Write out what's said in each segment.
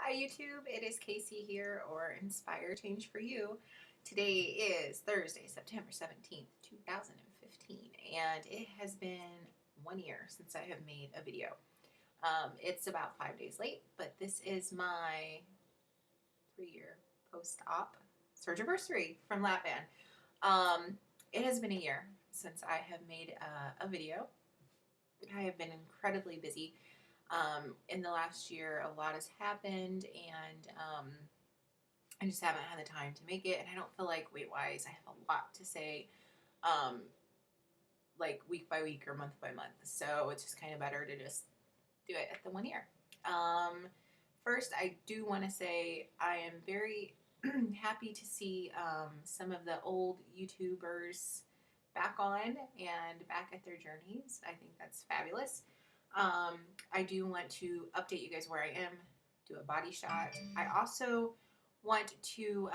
Hi YouTube, it is Casey here, or Inspire Change for You. Today is Thursday, September 17th, 2015, and it has been 1 year since I have made a video. It's about 5 days late, but this is my 3-year post-op surgiversary from Lapband. It has been a year since I have made a video. I have been incredibly busy. In the last year, a lot has happened, and I just haven't had the time to make it. And I don't feel like weight wise, I have a lot to say, um, like week by week or month by month. So it's just kind of better to just do it at the 1 year. First, I do want to say I am very happy to see some of the old YouTubers back on and back at their journeys. I think that's fabulous. I do want to update you guys where I am, do a body shot. I also want to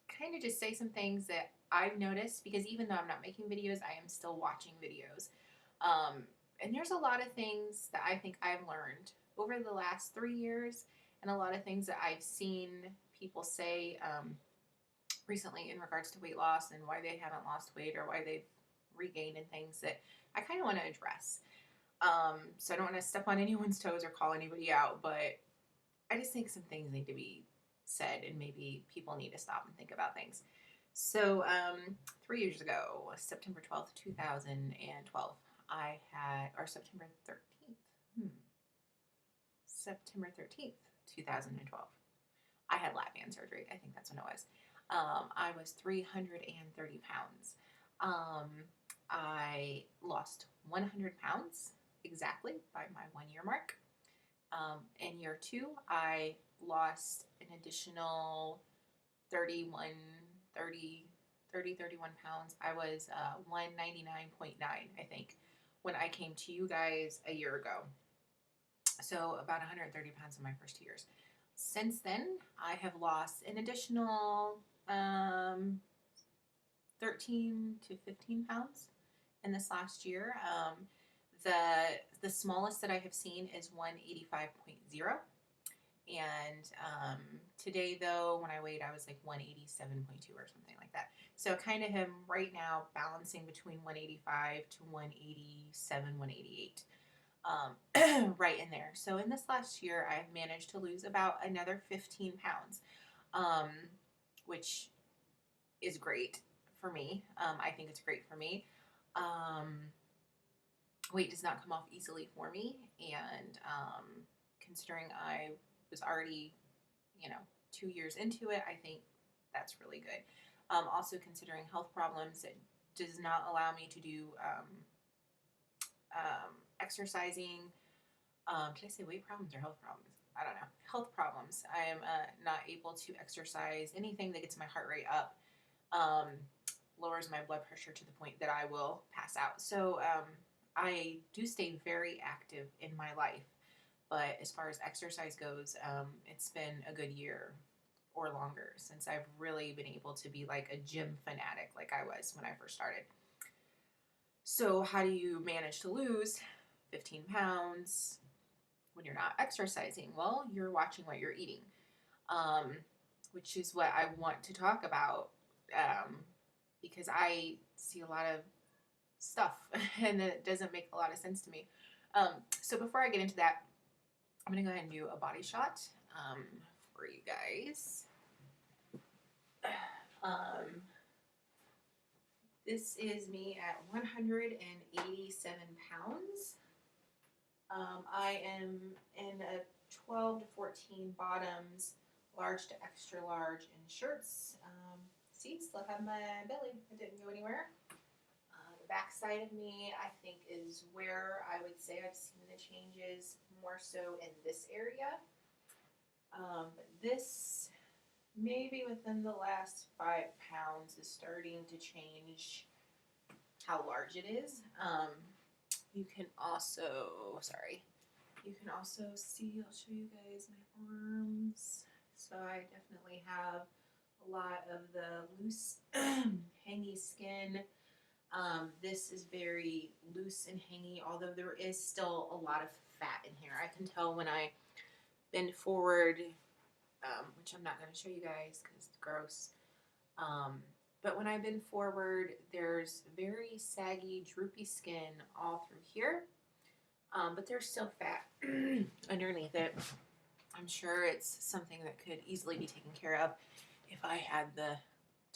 kind of just say some things that I've noticed because even though I'm not making videos, I am still watching videos. And there's a lot of things that I think I've learned over the last 3 years, and a lot of things that I've seen people say recently in regards to weight loss and why they haven't lost weight or why they've regained and things that I kind of want to address. So I don't want to step on anyone's toes or call anybody out, but I just think some things need to be said and maybe people need to stop and think about things. So 3 years ago, September 12th, 2012, I had, or September 13th, September 13th, 2012, I had Lapband surgery. I think that's when it was. I was 330 pounds. I lost 100 pounds exactly by my 1 year mark. In year two, I lost an additional 31, 30, 30, 31 pounds. I was 199.9, I think, when I came to you guys a year ago. So about 130 pounds in my first 2 years. Since then, I have lost an additional 13 to 15 pounds in this last year. The smallest that I have seen is 185.0. And today, though, when I weighed, I was like 187.2 or something like that. So kind of am right now balancing between 185 to 187, 188. Right in there. So in this last year, I've managed to lose about another 15 pounds, which is great for me. I think it's great for me. Weight does not come off easily for me, and considering I was already, 2 years into it, I think that's really good. Also considering health problems, it does not allow me to do exercising. Can I say weight problems or health problems? I don't know. Health problems. I am not able to exercise anything that gets my heart rate up, lowers my blood pressure to the point that I will pass out. So I do stay very active in my life. But as far as exercise goes, it's been a good year or longer since I've really been able to be like a gym fanatic like I was when I first started. So how do you manage to lose 15 pounds when you're not exercising? Well, you're watching what you're eating, which is what I want to talk about because I see a lot of stuff and it doesn't make a lot of sense to me. So before I get into that, I'm going to go ahead and do a body shot for you guys. This is me at 187 pounds. I am in a 12 to 14 bottoms, large to extra large in shirts. See, still have my belly. It didn't go anywhere. The back side of me, I think, is where I would say I've seen the changes more so in this area. But this, maybe within the last 5 pounds, is starting to change how large it is. You can also, see, I'll show you guys my arms. So I definitely have a lot of the loose, hangy skin. This is very loose and hangy, although there is still a lot of fat in here. I can tell when I bend forward, which I'm not going to show you guys because it's gross. But when I bend forward, there's very saggy, droopy skin all through here. But there's still fat underneath it. I'm sure it's something that could easily be taken care of if I had the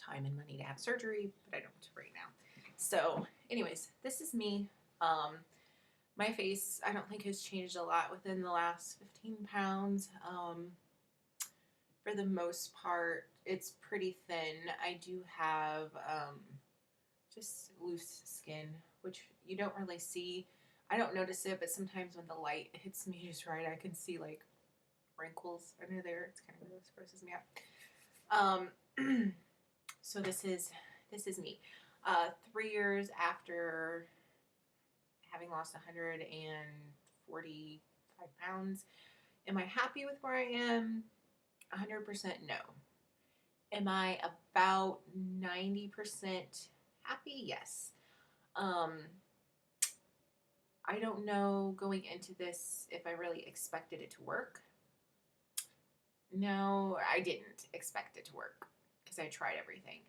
time and money to have surgery, but I don't right now. So anyways, this is me. My face, I don't think has changed a lot within the last 15 pounds. For the most part, it's pretty thin. I do have just loose skin, which you don't really see. I don't notice it, but sometimes when the light hits me just right, I can see like wrinkles under there. It's kind of gross, grosses me out. So this is me. 3 years after having lost 145 pounds, am I happy with where I am? 100% no. Am I about 90% happy? Yes. I don't know going into this if I really expected it to work. No, I didn't expect it to work because I tried everything.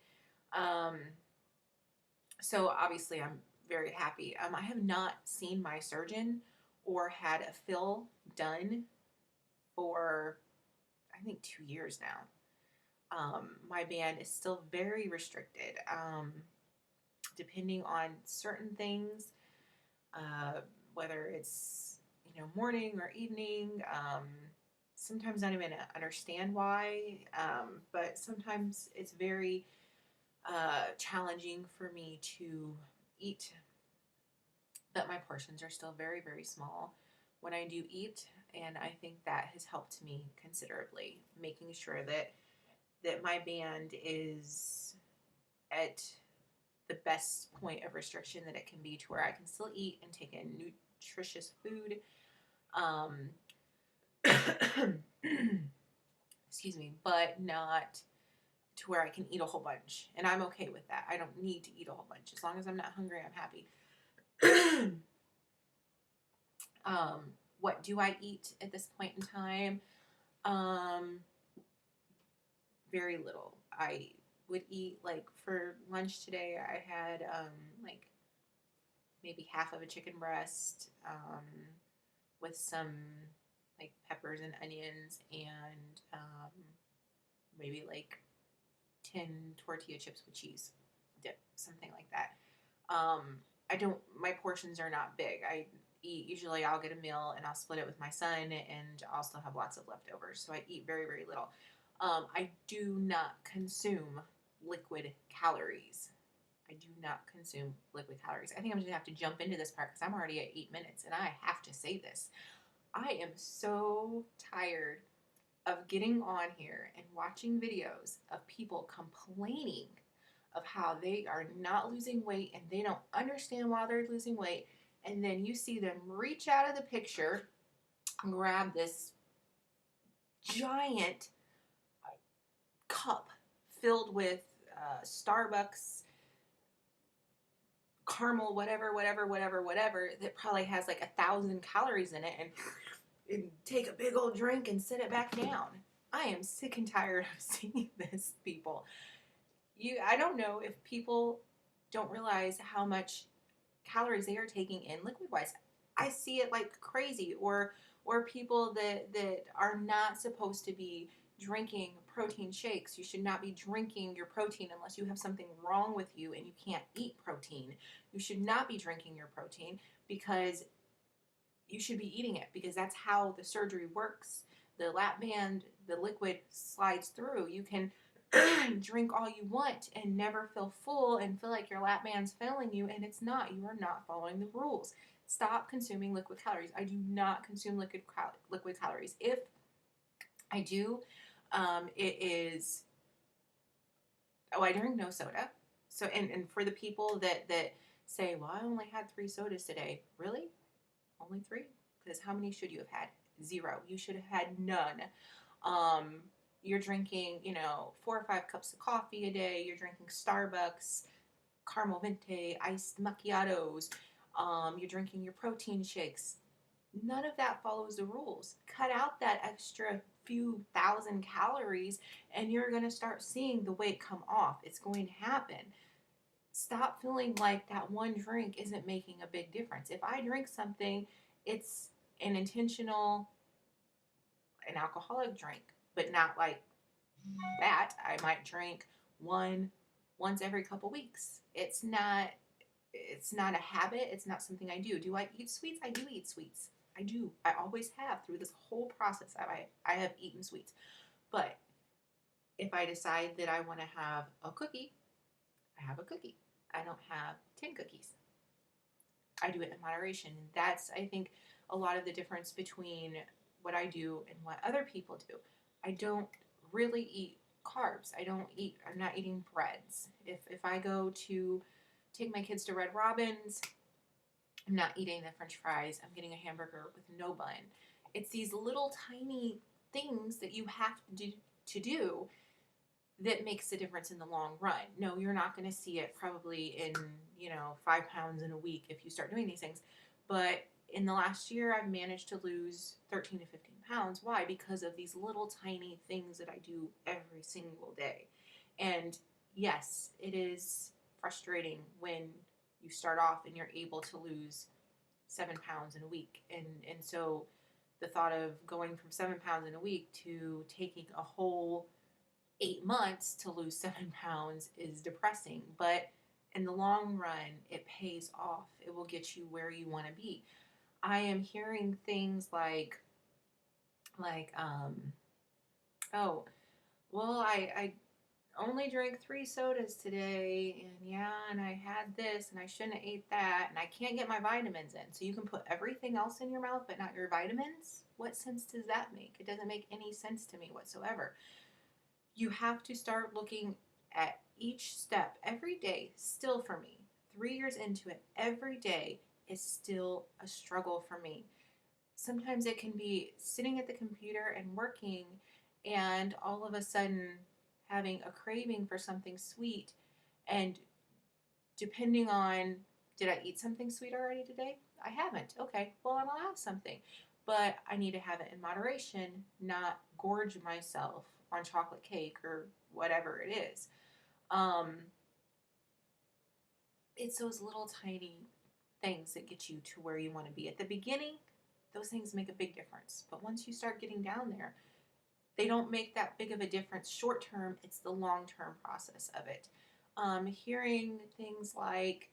So obviously I'm very happy. I have not seen my surgeon or had a fill done for I think 2 years now. My band is still very restricted. Depending on certain things, whether it's morning or evening. Sometimes I don't even understand why, but sometimes it's very challenging for me to eat. But my portions are still very, very small when I do eat, and I think that has helped me considerably, making sure that my band is at the best point of restriction that it can be to where I can still eat and take in nutritious food. Excuse me, but not to where I can eat a whole bunch. And I'm okay with that. I don't need to eat a whole bunch. As long as I'm not hungry, I'm happy. What do I eat at this point in time? Very little. I would eat, like, for lunch today, I had, like, maybe half of a chicken breast, with some, like, peppers and onions and, maybe, like, 10 tortilla chips with cheese dip, something like that. My portions are not big. Usually I'll get a meal and I'll split it with my son, and I'll still have lots of leftovers. So I eat very, very little. I do not consume liquid calories. I do not consume liquid calories. I think I'm just gonna have to jump into this part because I'm already at 8 minutes and I have to say this. I am so tired of getting on here and watching videos of people complaining of how they are not losing weight and they don't understand why they're losing weight. And then you see them reach out of the picture and grab this giant cup filled with Starbucks caramel, whatever, that probably has like 1,000 calories in it, and take a big old drink and sit it back down. I am sick and tired of seeing this, people. I don't know if people don't realize how much calories they are taking in liquid-wise. I see it like crazy, or people that are not supposed to be drinking protein shakes. You should not be drinking your protein unless you have something wrong with you and you can't eat protein. You should not be drinking your protein because you should be eating it, because that's how the surgery works. The Lapband, the liquid slides through. You can drink all you want and never feel full and feel like your Lapband's failing you, and it's not. You are not following the rules. Stop consuming liquid calories. I do not consume liquid calories. If I do, it is, I drink no soda. So, and for the people that say, well, I only had 3 sodas today. Really? Only 3? Because how many should you have had? 0. You should have had none. You're drinking, 4 or 5 cups of coffee a day. You're drinking Starbucks, caramel venti, iced macchiatos. You're drinking your protein shakes. None of that follows the rules. Cut out that extra few thousand calories and you're going to start seeing the weight come off. It's going to happen. Stop feeling like that one drink isn't making a big difference. If I drink something, it's an intentional, an alcoholic drink, but not like that. I might drink one once every couple weeks. It's not a habit. It's not something I do. Do I eat sweets? I do eat sweets. I do. I always have through this whole process. I have eaten sweets. But if I decide that I want to have a cookie, I have a cookie. I don't have 10 cookies. I do it in moderation. And that's, I think, a lot of the difference between what I do and what other people do. I don't really eat carbs. I'm not eating breads. If I go to take my kids to Red Robin's, I'm not eating the French fries. I'm getting a hamburger with no bun. It's these little tiny things that you have to do that makes a difference in the long run. No, you're not going to see it probably in, 5 pounds in a week if you start doing these things. But in the last year, I've managed to lose 13 to 15 pounds. Why? Because of these little tiny things that I do every single day. And yes, it is frustrating when you start off and you're able to lose 7 pounds in a week. And so the thought of going from 7 pounds in a week to taking a whole 8 months to lose 7 pounds is depressing, but in the long run, it pays off. It will get you where you want to be. I am hearing things like, oh, well, I only drank 3 sodas today, and I had this, and I shouldn't have ate that, and I can't get my vitamins in. So you can put everything else in your mouth, but not your vitamins? What sense does that make? It doesn't make any sense to me whatsoever. You have to start looking at each step every day. Still, for me, 3 years into it, every day is still a struggle for me. Sometimes it can be sitting at the computer and working, and all of a sudden having a craving for something sweet. And depending on, did I eat something sweet already today? I haven't. Okay, well, I'll have something. But I need to have it in moderation, not gorge myself on chocolate cake or whatever it is. Um, it's those little tiny things that get you to where you want to be. At the beginning, those things make a big difference. But once you start getting down there, they don't make that big of a difference short term. It's the long term process of it. Hearing things like,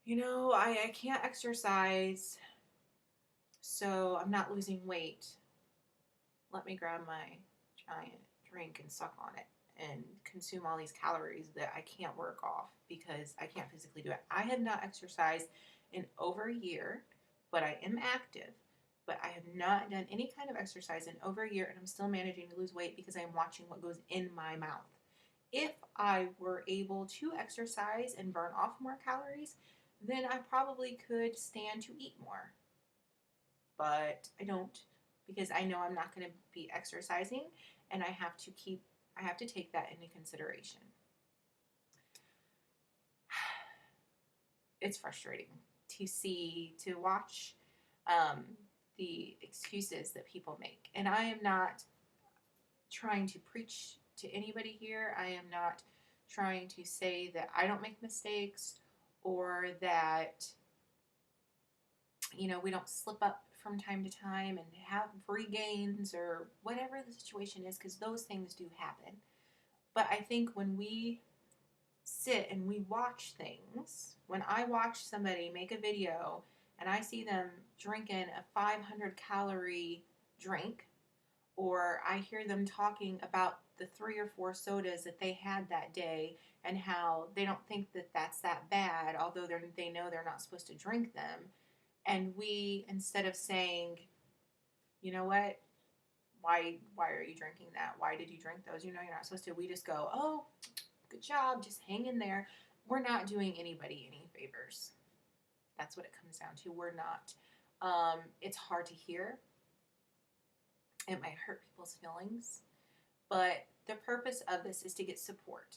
I can't exercise, so I'm not losing weight. Let me grab my giant drink and suck on it and consume all these calories that I can't work off because I can't physically do it. I have not exercised in over a year, but I am active. But I have not done any kind of exercise in over a year, and I'm still managing to lose weight because I am watching what goes in my mouth. If I were able to exercise and burn off more calories, then I probably could stand to eat more. But I don't, because I know I'm not going to be exercising, and I have to take that into consideration. It's frustrating to watch the excuses that people make. And I am not trying to preach to anybody here. I am not trying to say that I don't make mistakes or that, we don't slip up from time to time and have regains or whatever the situation is, because those things do happen. But I think when we sit and we watch things, when I watch somebody make a video and I see them drinking a 500 calorie drink, or I hear them talking about the 3 or 4 sodas that they had that day and how they don't think that that's that bad, although they know they're not supposed to drink them. And we, instead of saying, you know what, why are you drinking that? Why did you drink those? You're not supposed to. We just go, oh, good job, just hang in there. We're not doing anybody any favors. That's what it comes down to. We're not. It's hard to hear. It might hurt people's feelings. But the purpose of this is to get support.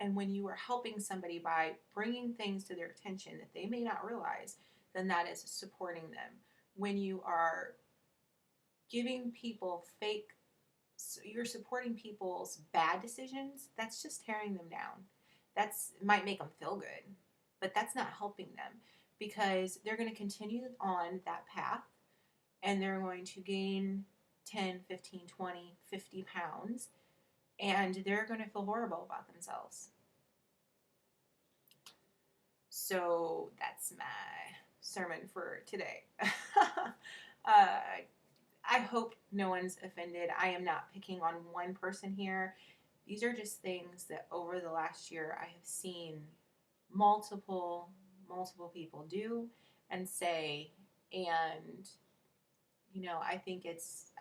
And when you are helping somebody by bringing things to their attention that they may not realize, then that is supporting them. When you are giving people fake, you're supporting people's bad decisions, that's just tearing them down. That's might make them feel good, but that's not helping them, because they're going to continue on that path and they're going to gain 10, 15, 20, 50 pounds, and they're going to feel horrible about themselves. So that's my sermon for today. I hope no one's offended. I am not picking on one person here. These are just things that over the last year I have seen multiple people do and say. And I think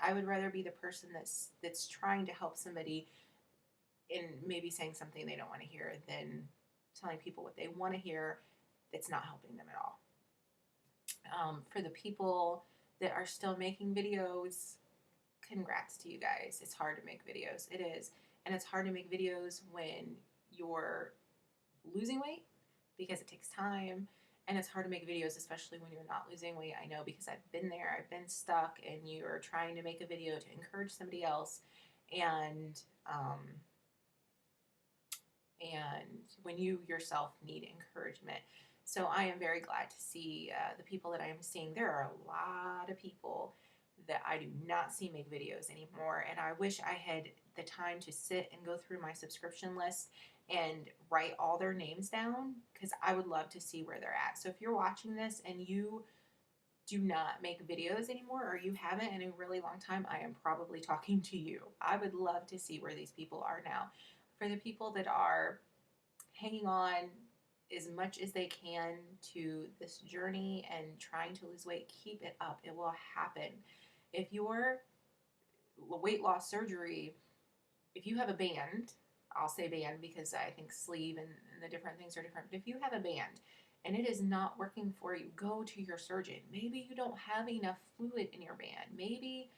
I would rather be the person that's trying to help somebody in maybe saying something they don't want to hear than telling people what they want to hear that's not helping them at all. For the people that are still making videos, congrats to you guys. It's hard to make videos. It is. And it's hard to make videos when you're losing weight, because it takes time. And it's hard to make videos, especially when you're not losing weight. I know, because I've been there. I've been stuck, and you're trying to make a video to encourage somebody else. And when you yourself need encouragement. So I am very glad to see the people that I am seeing. There are a lot of people that I do not see make videos anymore, and I wish I had the time to sit and go through my subscription list and write all their names down, because I would love to see where they're at. So if you're watching this and you do not make videos anymore, or you haven't in a really long time, I am probably talking to you. I would love to see where these people are now. For the people that are hanging on as much as they can to this journey and trying to lose weight, keep it up. It will happen. If your weight loss surgery, if you have a band, I'll say band because I think sleeve and the different things are different, but if you have a band and it is not working for you, go to your surgeon. Maybe you don't have enough fluid in your band. Maybe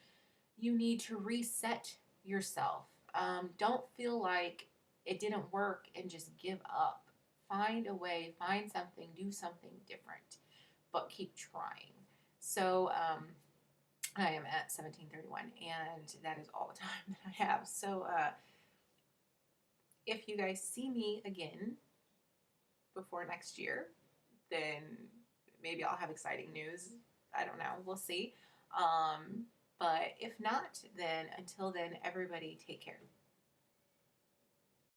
you need to reset yourself. Don't feel like it didn't work and just give up. Find a way, find something, do something different, but keep trying. So I am at 17:31, and that is all the time that I have. So if you guys see me again before next year, then maybe I'll have exciting news. I don't know. We'll see. But if not, then until then, everybody take care.